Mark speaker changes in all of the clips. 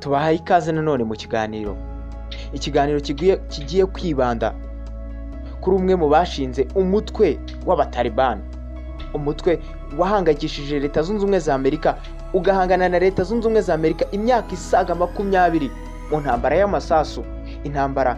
Speaker 1: tubahaye ikaze nanone mu kiganiro. Ikiganiro kigiye kwibanda kuri umwe mu bashinze umutwe w'abatalibani, umutwe wahangayikishije Leta Zunze Ubumwe za Amerika, ugahangana na Leta Zunze Ubumwe za Amerika imyaka isaga 20 mu ntambara y'amasasu, intambara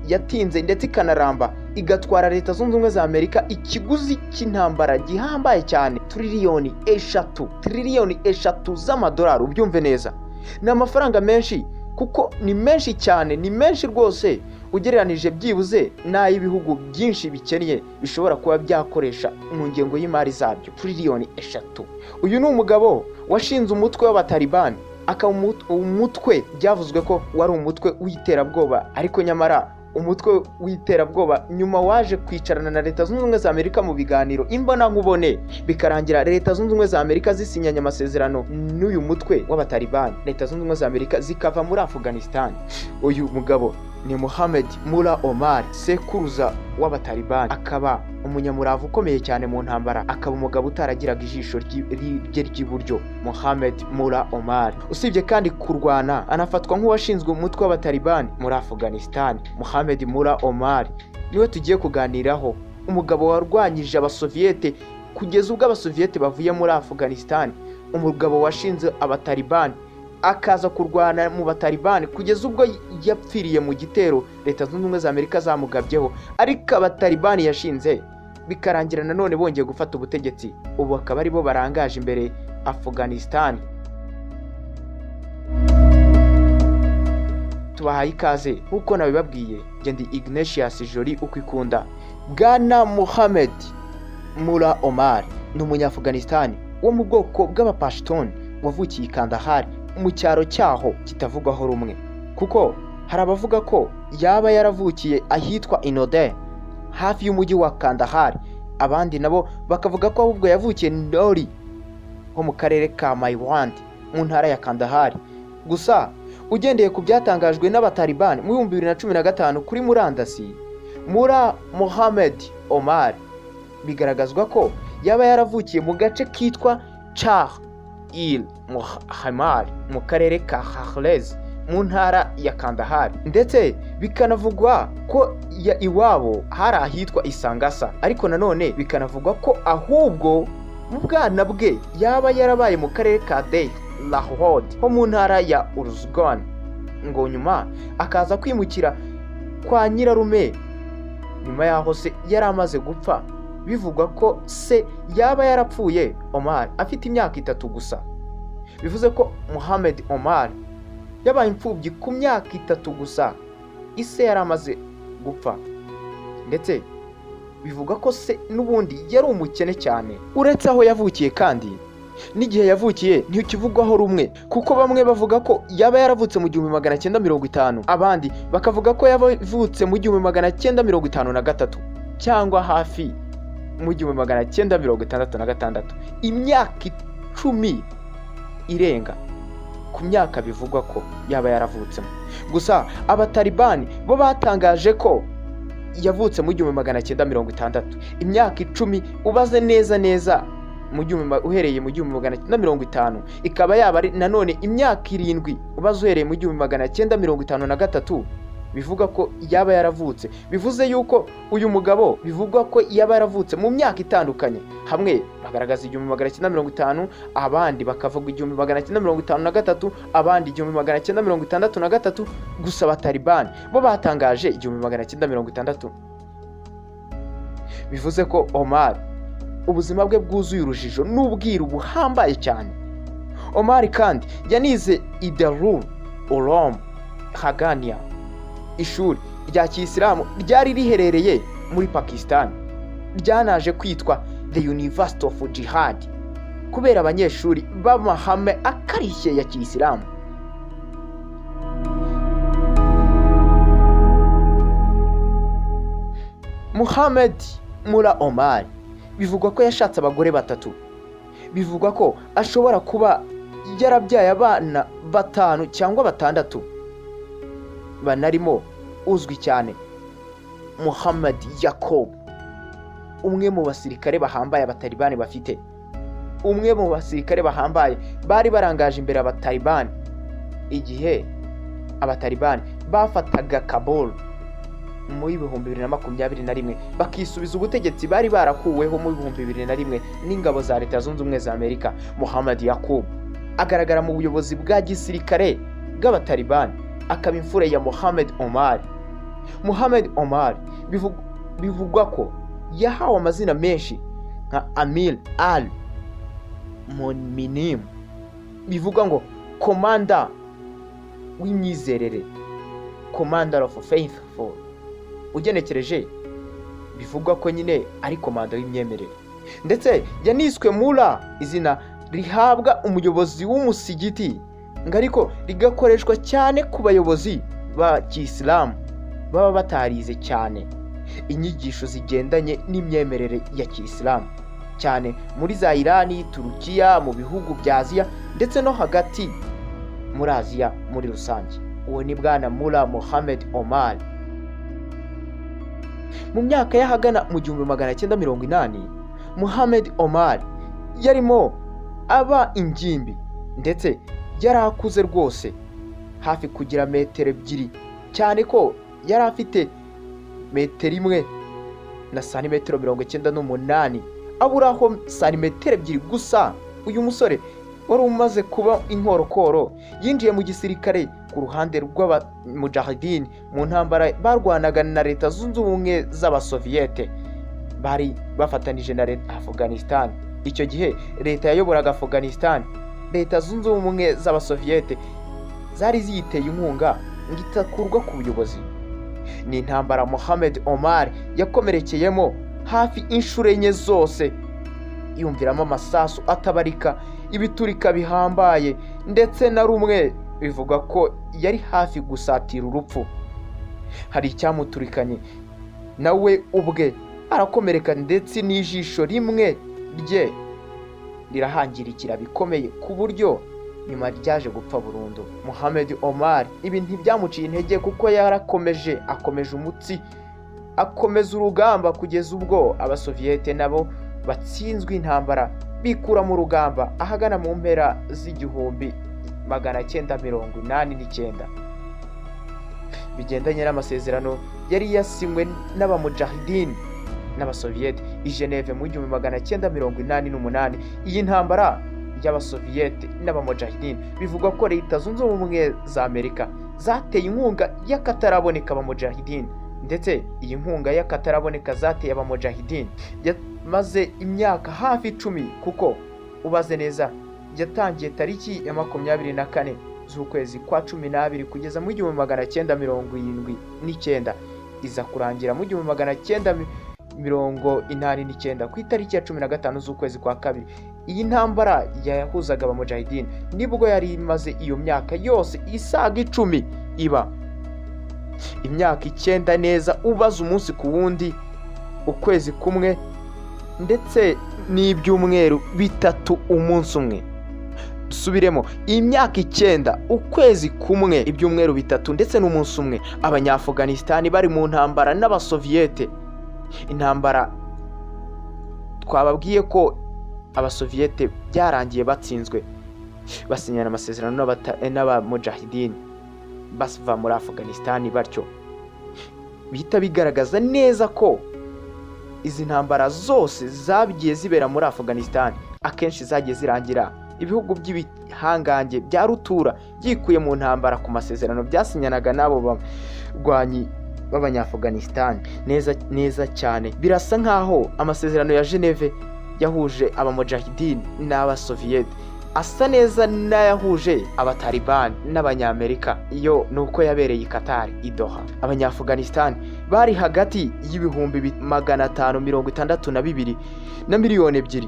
Speaker 1: yatinze ndetse ikanaramba, igatwara Leta Zunze Ubumwe za Amerika ikiguzi cy'intambara gihambaye cyane triliyoni 3 z'amadolari. Ubyumve neza, ni amafaranga menshi, kuko ni menshi cyane, ni menshi rwose ugereranije byibuze n'ay'ibihugu byinshi bikennye bishobora kuba byakoresha mu ngengo y'imari zabyo. Triliyoni 3. Uyu ni umugabo washinze umutwe w'abatalibani, akaba umutwe byavuzwe ko wari umutwe w'iterabwoba, ariko nyamara umutwe w'iterabwoba nyuma waje kwicarana na Leta Zunze Ubumwe za Amerika mu biganiro imbonankubone, bikarangira Leta Zunze Ubumwe za Amerika zisinyanye amasezerano n'uyu mutwe w'abatalibani, Leta Zunze Ubumwe za Amerika zikava muri Afghanistan. Uyu mugabo ni Mullah Omar, sekuruza w'abatalibani, akaba umunyamurava ukomeye cyane mu ntambara, akaba umugabo utaragiraga ijisho rye ry'iburyo. Mullah Omar, usibye kandi kurwana, anafatwa nk'uwashinzwe umutwe w'abatalibani muri Afghanistan. Mullah Omar niwe tugiye kuganiraho, umugabo warwanyije abasoviyete kugeza ubwo abasoviyete bavuye muri Afghanistan, umugabo washinze abatalibani akaza kurwana mu batalibani kugeza ubwo yapfiriye mu gitero Leta Zunze Ubumwe za Amerika zamugabyeho, ariko abatalibani yashinze bikarangira nanone bongeye gufata ubutegetsi, ubu akaba aribo barangaje imbere Afghanistan. Tubahaye ikaze nkuko nabibabwiye, ndi Ignatius Joli ukwikunda. Bwana Mullah Omar ni umunyafghanistan wo mu bwoko bw'abapashtun wavukiye i Kandahar, mu cyaro cyaho kitavugwaho rumwe, kuko hari abavuga ko yaba yaravukiye ahitwa Inode hafi y'umujyi wa Kandahar, abandi nabo bakavuga ko ahubwo yavukiye Nori ho mu karere ka Maiwand mu ntara ya Kandahar. Gusa ugendeye ku byatangajwe n'abatalibani mu 2015 kuri murandasi, Mullah Omar bigaragazwa ko yaba yaravukiye mu gace kitwa Muhammad mu karere ka Kharez mu ntara ya Kandahar, ndetse bikanavugwa ko iwabo hari ahitwa Isangasa, ariko nanone bikanavugwa ko ahubwo mu bwana bwe yaba yarabaye mu karere ka Dey Lahod ho mu ntara ya Uruzgan, ngo nyuma akaza kwimukira kwa nyirarume nyuma yaho se yari amaze gupfa. Bivugwa ko se yaba yarapfuye Omar afite imyaka 3 gusa, bivuze ko Omar yabaye imfubyi ku myaka 3 gusa, ise yari amaze gupfa, ndetse bivuga ko se n'ubundi yari umukene cyane. Uretse aho yavukiye kandi n'igihe yavukiye ntikivugwaho rumwe, kuko bamwe bavuga ko yaba yaravutse mu 1950, abandi bakavuga ko yavutse mu 1953 cyangwa hafi mu 1966, imyaka 10 irenga ku myaka bivugwa ko yaba yaravutsemo. Gusa abatalibani bo batangaje ko yavutse mu 1960, imyaka 10 ubaze neza uhereye mu 1950, ikaba yaba ari nanone imyaka 7 ubaze uhereye mu 1953, bivuga ko yaba yaravutse. Bivuze yuko uyu mugabo bivugwa ko yaba yaravutse mu myaka itandukanye, hamwe bagaragaza 1950, abandi bakavuga 1953, abandi 1963, gusa abatalibani bo batangaje 1960. Bivuze ko Omar ubuzima bwe bwuzuye urujijo n'ubwiru buhambaye cyane. Omar kandi yanize Darul Uloom Hagania, ishuri rya Kiyisilamu ryari riherereye muri Pakistan, ryanaje kwitwa The University of Jihad kubera abanyeshuri b'amahame akarishye ya Kiyisilamu. Mullah Omar bivugwa ko yashatse abagore 3, bivugwa ko ashobora kuba yarabyaye abana 5 cyangwa 6, banarimo uzwi cyane Muhammad Yaqub, umwe mu basirikare bahambaye abatalibani bafite, umwe mu basirikare bahambaye bari barangaje imbere abatalibani igihe abatalibani bafataga Kabul mu 2021 bakisubiza ubutegetsi bari barakuweho mu 2001 n'ingabo za Leta Zunze Ubumwe za Amerika. Muhammad Yaqub agaragara mu buyobozi bwa gisirikare bw'abatalibani, akaba imfura ya Muhammad Omar. Muhammad Omar bivugwa ko yahawe amazina menshi nka Amir al-Mu'minin, bivuga ngo commander w'imyizerere, commander of faithful. Ugenekereje bivugwa ko nyine ari komando w'imyemerere. Ndetse yaniswe Mullah, izina rihabwa umuyobozi w'umusigiti, ariko rigakoreshwa cyane ku bayobozi ba Kisilamu baba batarize cyane inyigisho zigendanye n'imyemerere ya Kisilamu, cyane muri za Irani, Turukiya, mu bihugu bya Aziya ndetse no hagati muri Aziya muri rusange. Uwo ni bwana Mullah Muhammad Omar. Mu myaka y'ahagana mu 1980 Muhammad Omar yarimo aba ingimbi, ndetse yarakuze rwose hafi kugira metero 2, cyane ko yari afite metero 1 na santimetero 98, aburaho santimetero 2 gusa. Uyu musore wari umaze kuba inkorokoro yinjiye mu gisirikare ku ruhande rw'abamujahidin mu ntambara barwanaga na Leta Zunze Ubumwe z'Abasoviyete, bari bafatanije na Afghanistan. Icyo gihe leta yayoboraga Afghanistan, Leta Zunze Ubumwe z'Abasoviyete zari ziyiteye inkunga ngo itakurwa ku buyobozi. Ni intambara Muhammad Omar yakomerekeyemo hafi inshuro 4 zose, yumviramo amasasu atabarika, ibiturika bihambaye, ndetse na rumwe bivuga ko yari hafi gusatira urupfu. Hari icyamuturikanye nawe ubwe arakomereka, ndetse n'ijisho rimwe rye rirahangirikira bikomeye ku buryo nyuma ryaje gupfa burundu. Muhammad Omar ibi ntibyamuciye intege, kuko yarakomeje, akomeje umutsi, akomeza urugamba kugeza ubwo Abasoviyete nabo batsinzwe intambara bikura mu rugamba ahagana mu mpera z'1989. Bigendanye n'amasezerano yari yasinywe n'abamujahidin n'Abasoviyete i Geneve mu 1988. Iyi ntambara y'Abasoviyete n'abamujahidin bivugwa ko Leta Zunze Ubumwe za Amerika zateye inkunga y'akataraboneka abamujahidin, ndetse iyi nkunga y'akataraboneka zateye abamujahidin yamaze imyaka hafi 10, kuko ubaze neza yatangiye tariki ya 24 z'ukwezi kwa 12 kugeza mu 1979, iza kurangira mu 1989 ku itariki ya 15 z'ukwezi kwa 2. Iyi ntambara yahuzaga abamujahidin nibwo yari imaze iyo myaka yose isaga 10 iba imyaka 9 neza, ubaza umunsi ku wundi, ukwezi kumwe ndetse n'ibyumweru 3 umunsi umwe. Dusubiremo, imyaka 9, ukwezi kumwe, ibyumweru 3 ndetse n'umunsi umwe, Abanyafghanistan bari mu ntambara n'Abasoviyete. Intambara twababwiye ko Abasoviyete byarangiye batsinzwe, basinyana amasezerano n'abamujahidin basiva muri Afghanistan. Batyo bihita bigaragaza neza ko izi ntambara zose zabigiye zibera muri Afghanistan akenshi zagiye zirangira ibihugu by'ibihangange bya rutura byikuye mu ntambara ku masezerano byasinyanaga n'abo barwanyi b'Abanyafghanistan. Neza cyane birasa nkaho amasezerano ya Geneve yahuje abamujahidin n'Abasoviyete asa neza n'ayahuje abatalibani n'Abanyamerika. Iyo nuko yabereye i Qatar, i Doha. Abanyafghanistan bari hagati y'ibihumbi 562 na miliyoni 2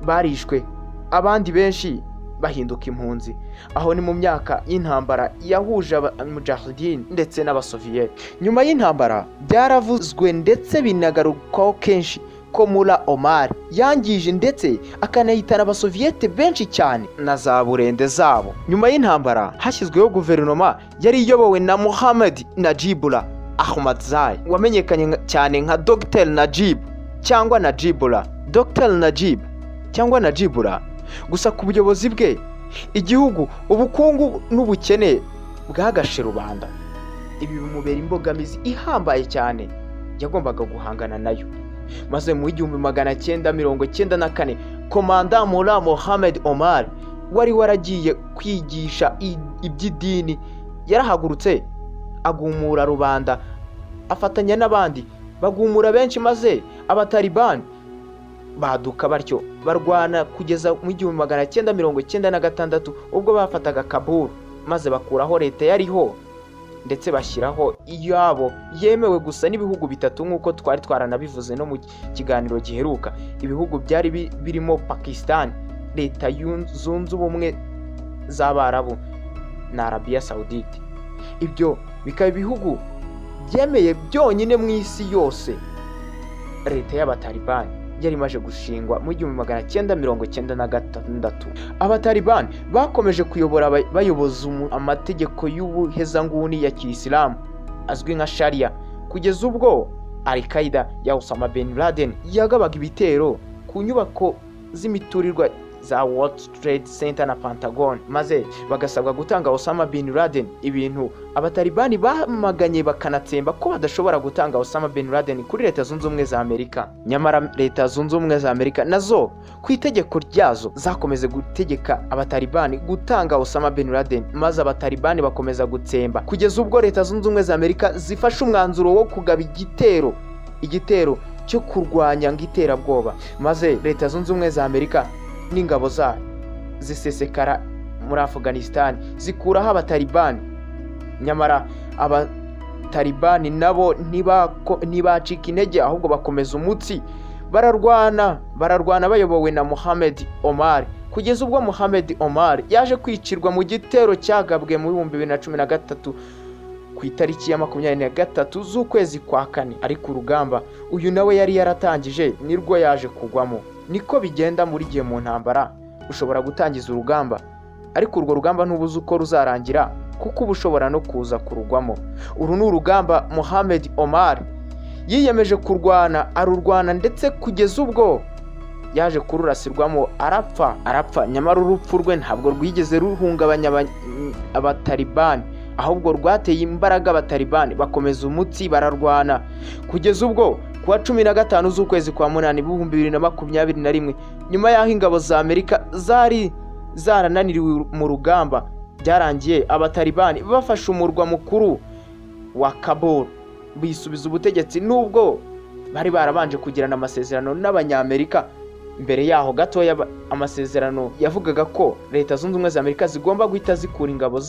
Speaker 1: barishwe, abandi benshi bahinduka impunzi. Aho ni mu myaka y'intambara yahuje abamujahidin ndetse n'Abasoviyete. Nyuma y'intambara byaravuzwe ndetse binagarukaho kenshi ko Mullah Omar yangije ndetse akanahitana Abasoviyete benshi cyane na za burende zabo. Nyuma y'intambara hashyizweho guverinoma yari iyobowe na Muhammad Najibullah Ahmadzai, wamenyekanye cyane nka Dr. Najib cyangwa Najibullah. Dr. Najib cyangwa Najibullah. Gusa ku buyobozi bwe igihugu, ubukungu n'ubukene bwagashe rubanda. Ibi bimubera imbogamizi ihambaye cyane yagombaga guhangana nayo. Maze mu 1994 komanda Mullah Omar wari waragiye kwigisha iby'idini yarahagurutse agumura rubanda, afatanya n'abandi bagumura benshi, maze abatalibani baduka batyo barwana kugeza mu 1996 ubwo bafataga Kabul, maze bakuraho leta yariho ndetse bashyiraho iyabo yemewe gusa n'ibihugu bitatu nk'uko twari twaranabivuze no mu kiganiro giheruka. Ibihugu byari birimo Pakistan, leta zunze ubumwe z'Abarabu na Arabia Saudite. Ibyo bikaba ibihugu byemeye byonyine mu isi yose leta y'abatalibani yari imaze gushingwa mu 1996. Abatalibani bakomeje kuyobora bayoboza amategeko y'ubuhezanguni ya Kiyisilamu azwi nka Sharia kugeza ubwo Al-Qaeda ya Osama bin Laden yagabaga ibitero ku nyubako z'imiturirwa za World Trade Center na Pentagon, maze bagasabwa gutanga Osama bin Laden, ibintu abatalibani bamaganye bakanatsemba ko badashobora gutanga Osama bin Laden kuri leta zunze ubumwe za Amerika. Nyamara leta zunze ubumwe za Amerika nazo ku itegeko ryazo zakomeze gutegeka abatalibani gutanga Osama bin Laden, maze abatalibani bakomeza gutsemba kugeza ubwo leta zunze ubumwe za Amerika zifashe umwanzuro wo kugaba igitero cyo kurwanya ngiterabwoba, maze leta zunze ubumwe za Amerika n'ingabo zayo zisesekara muri Afghanistan zikuraho abatalibani. Nyamara abatalibani nabo ntibacika intege, ahubwo bakomeza umutsi, bararwana bayobowe na Mullah Omar kugeza ubwo Mullah Omar yaje kwicirwa mu gitero cyagabwe mu 2013 ku itariki ya 23 z'ukwezi kwa kane. Ariko urugamba uyu nawe yari yaratangije nirwo yaje kugwamo. Niko bigenda muri gihe mu ntambara, ushobora gutangiza urugamba ariko urwo rugamba ntubuze uko ruzarangira, kuko ubushobora no kuza kurugwamo. Uru ni urugamba Mullah Omar yiyemeje arurwana ndetse kugeza ubwo yaje kururasirwamo arapfa. Nyamara urupfu rwe ntabwo rwigeze ruhungabanya abatalibani, ahubwo rwateye imbaraga abatalibani, bakomeza umutsi bararwana kugeza ubwo kuwa 15 z'ukwezi kwa munani 2021, nyuma y'aho ingabo za Amerika zari zarananiriwe mu rugamba, byarangiye abatalibani bafashe umurwa mukuru wa Kabul bisubiza ubutegetsi, nubwo bari barabanje kugirana amasezerano n'abanyamerika. Mbere yaho gatoya amasezerano yavugaga ko leta zunze ubumwe za Amerika zigomba guhita zikura ingabo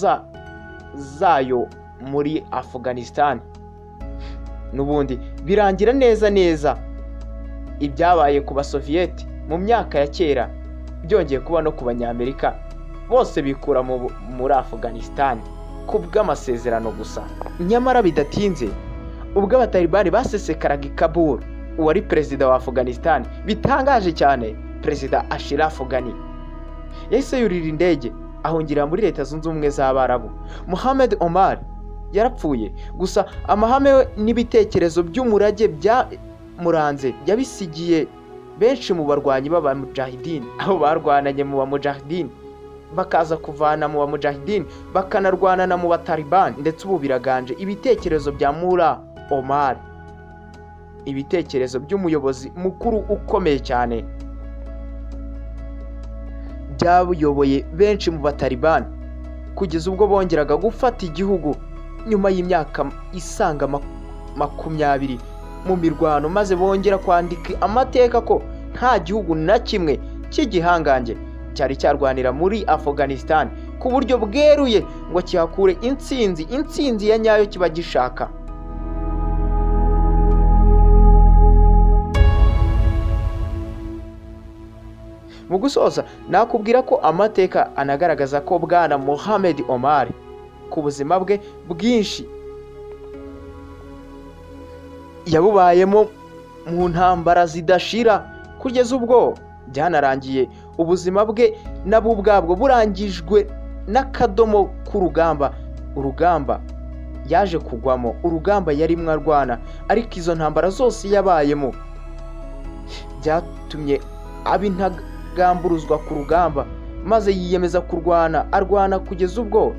Speaker 1: zayo muri Afghanistan. Nubundi birangira neza ibyabaye ku basoviyeti mu myaka ya kera byongeye kuba no ku banyamerika, bose bikura muri Afghanistan ku bw'amasezerano gusa. Nyamara bidatinze ubwo abatalibani basesekaraga i Kabul, uwari perezida wa Afghanistan bitangaje cyane, perezida Ashraf Ghani, yahise yurira indege ahungira muri leta zunze ubumwe z'Abarabu. Mullah Omar yarapfuye, gusa amahame n'ibitekerezo by'umurage byamuranze yabisigiye benshi mu barwanyi b'abamujahidin, aho barwananye mu bamujahidin bakaza kuvana mu bamujahidin bakanarwanana mu batalibani, ndetse ubu biraganje ibitekerezo bya Mullah Omar, ibitekerezo by'umuyobozi mukuru ukomeye cyane byabuyoboye benshi mu batalibani kugeza ubwo bongeraga gufata igihugu nyuma y'imyaka isanga 20 mu mirwano, maze bongera kwandika amateka ko nta gihugu na kimwe cy'igihangange cyari cyarwanira muri Afghanistan ku buryo bweruye ngo kihakure intsinzi ya nyayo kiba gishaka. Mu gusoza nakubwira ko amateka anagaragaza ko bwana Mullah Omar ku buzima bwe bwinshi yabubayemo mu ntambara zidashira kugeza ubwo byanarangiye ubuzima bwe nabo ubwabwo burangijwe n'akadomo k'urugamba. Urugamba yaje kugwamo, urugamba yari mwarwana, ariko izo ntambara zose yabayemo byatumye abintagamburuzwa ku rugamba maze yiyemeza kurwana, arwana kugeza ubwo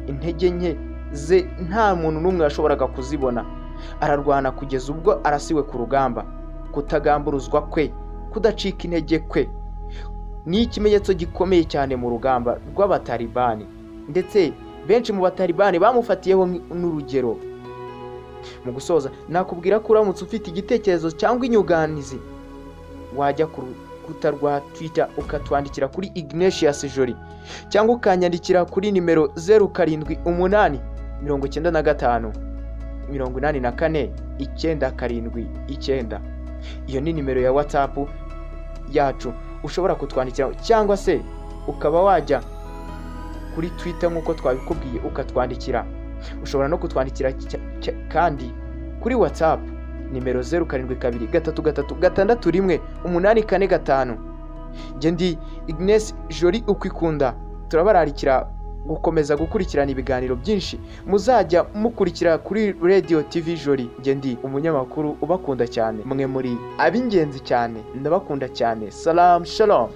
Speaker 1: intege nke ze nta muntu n'umwe yashoboraga kuzibona. Ararwana kugeza ubwo arasiwe ku rugamba. Kutagamburuzwa kwe, kudacika intege kwe ni ikimenyetso gikomeye cyane mu rugamba rw'abatalibani, ndetse benshi mu batalibani bamufatiyeho n'urugero. Mu gusoza nakubwira ko uramutse ufite igitekerezo cyangwa inyunganizi, wajya ku rukuta rwa Twitter ukatwandikira kuri Ignatius Joli, cyangwa ukanyandikira kuri nimero 0785854979. Iyo ni nimero ya WhatsApp yacu ushobora kutwandikira, cyangwa se ukaba wajya kuri Twitter nk'uko twabikubwiye ukatwandikira. Ushobora no kutwandikira kandi kuri WhatsApp nimero 0723361845. Nge ndi Ignace Joli ukwikunda. Turabararikira gukomeza gukurikirana ibiganiro byinshi muzajya mukurikira kuri Radio TV Joli. Nge ndi umunyamakuru ubakunda cyane, mwe muri ab'ingenzi cyane, ndabakunda cyane. Salam shalom.